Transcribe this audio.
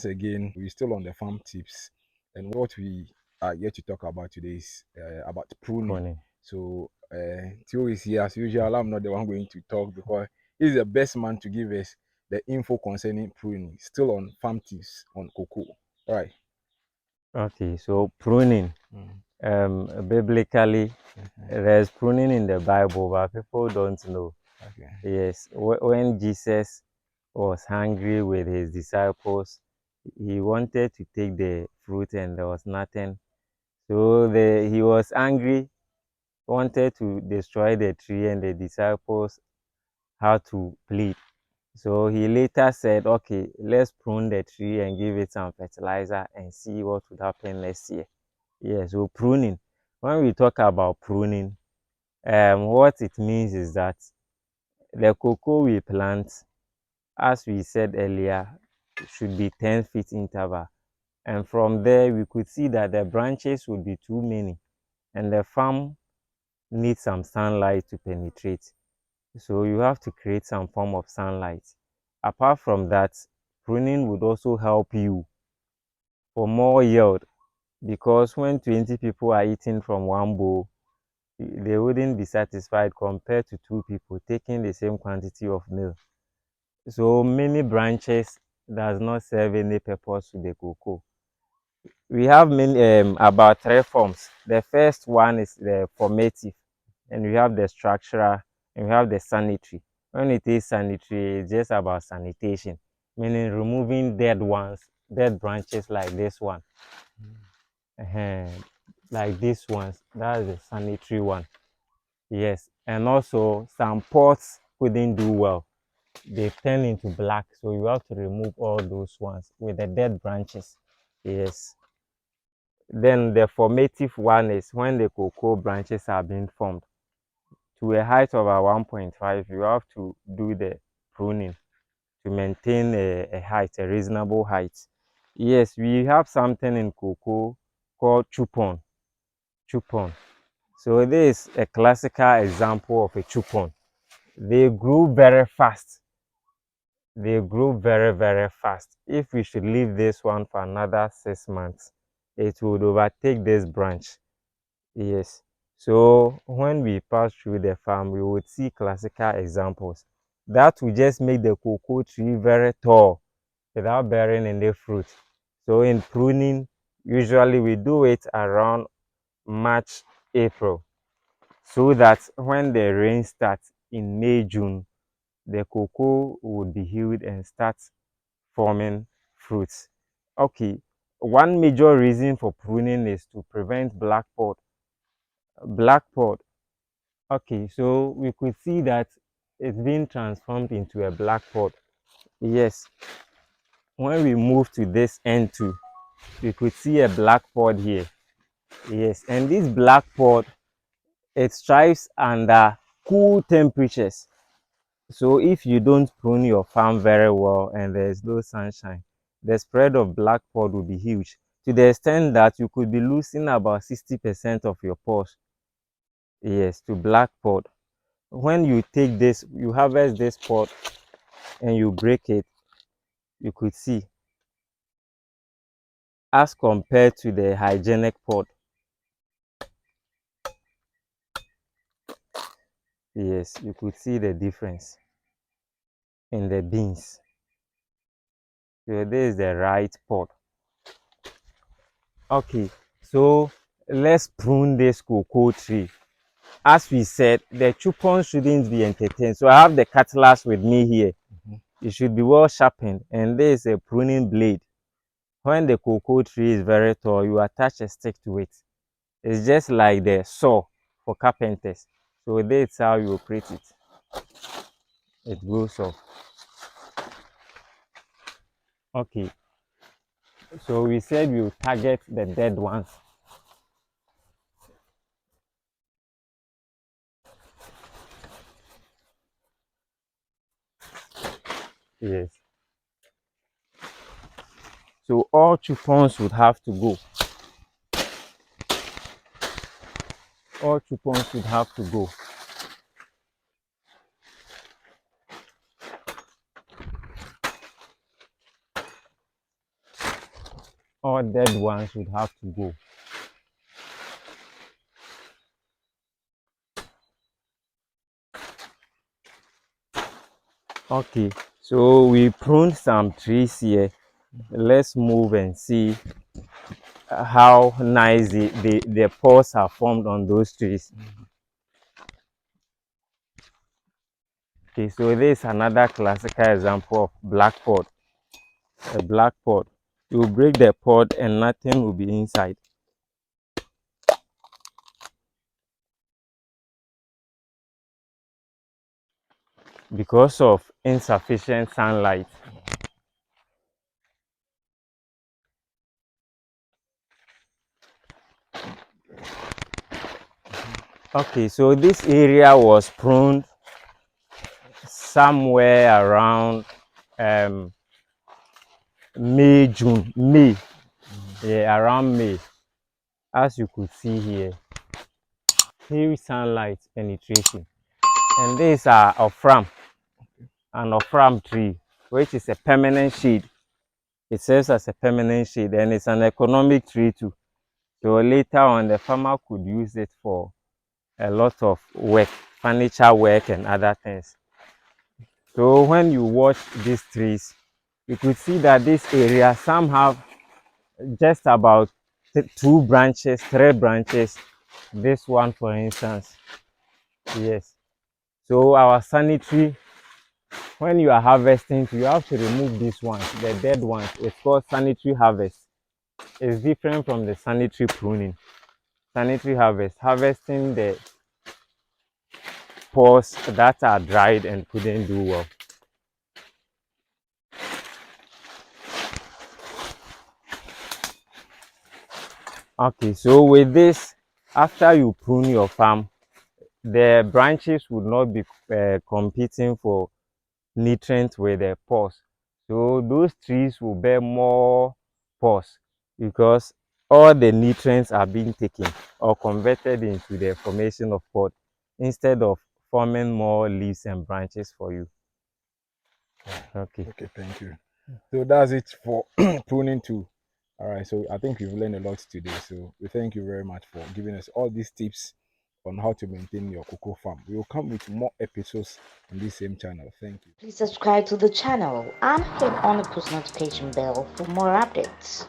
once again, we're still on the farm tips, and what we are here to talk about today is about pruning. Pruning. So, Theo is here as usual. I'm not the one going to talk because he's the best man to give us the info concerning pruning. Still on farm tips on cocoa. All right. Okay, so pruning. Mm. Biblically, Mhm. there's pruning in the Bible, but people don't know. Okay. Yes, when Jesus was hungry with his disciples, he wanted to take the fruit and there was nothing. So he was angry, wanted to destroy the tree, and the disciples had to plead. So he later said, okay, let's prune the tree and give it some fertilizer and see what would happen next year. Yeah, so pruning. When we talk about pruning, what it means is that the cocoa we plant, as we said earlier, should be 10 feet interval. And from there, we could see that the branches would be too many and the farm needs some sunlight to penetrate. So you have to create some form of sunlight. Apart from that, pruning would also help you for more yield, because when 20 people are eating from one bowl, they wouldn't be satisfied compared to two people taking the same quantity of meal. So many branches does not serve any purpose to the cocoa. We have about three forms. The first one is the formative, and we have the structural, and we have the sanitary. When it is sanitary, it's just about sanitation, meaning removing dead branches like this one. Like this one, that's the sanitary one. Yes, and also some pots couldn't do well. They turn into black, so you have to remove all those ones with the dead branches. Yes. Then the formative one is when the cocoa branches are being formed to a height of about 1.5. You have to do the pruning to maintain a height, a reasonable height. Yes, we have something in cocoa called chupon. Chupon. So this is a classical example of a chupon. They grew very fast. They grew very, very fast. If we should leave this one for another 6 months, it would overtake this branch. Yes. So when we pass through the farm, we would see classical examples. That will just make the cocoa tree very tall without bearing any fruit. So in pruning, usually we do it around March, April, so that when the rain starts in May, June, the cocoa would be healed and start forming fruits. Okay, one major reason for pruning is to prevent black pod. Black pod. Okay, so we could see that it's been transformed into a black pod. Yes, when we move to this end too, we could see a black pod here. Yes, and this black pod, it thrives under cool temperatures. So if you don't prune your farm very well and there's no sunshine, the spread of black pod will be huge, to the extent that you could be losing about 60% of your pods. Yes, to black pod. When you take this, you harvest this pod and you break it, you could see, as compared to the hygienic pod. Yes, you could see the difference in the beans. So this is the right pod. Okay, so let's prune this cocoa tree. As we said, the chupon shouldn't be entertained. So I have the cutlass with me here. It should be well sharpened, and this is a pruning blade. When the cocoa tree is very tall, you attach a stick to it. It's just like the saw for carpenters. So that's how you operate it. It goes off. Okay, so we said we'll target the dead ones. Yes. So all chupons would have to go. All chupons would have to go. All dead ones would have to go. Okay, so we pruned some trees here. Let's move and see how nice the pods are formed on those trees. Okay, so this is another classical example of black pod. A black pod. You break the pod and nothing will be inside. Because of insufficient sunlight. Okay, so this area was pruned somewhere around May, June, May. Yeah, around May. As you could see here, heavy sunlight penetration. And these are an ophram tree, which is a permanent shade. It serves as a permanent shade and it's an economic tree too. So later on, the farmer could use it for a lot of work, furniture work and other things. So when you watch these trees, you could see that this area, some have just about 2 branches, 3 branches. This one, for instance, yes. So our sanitary, when you are harvesting, you have to remove these ones, the dead ones. It's called sanitary harvest. It's different from the sanitary pruning. Sanitary harvest, harvesting the pods that are dried and couldn't do well. Okay, so with this, after you prune your farm, the branches would not be competing for nutrients with the pods. So those trees will bear more pods because all the nutrients are being taken or converted into the formation of pod instead of forming more leaves and branches for you. Okay. Okay, thank you. So that's it for pruning too. All right, so I think we've learned a lot today. So we thank you very much for giving us all these tips on how to maintain your cocoa farm. We will come with more episodes on this same channel. Thank you. Please subscribe to the channel and hit on the post notification bell for more updates.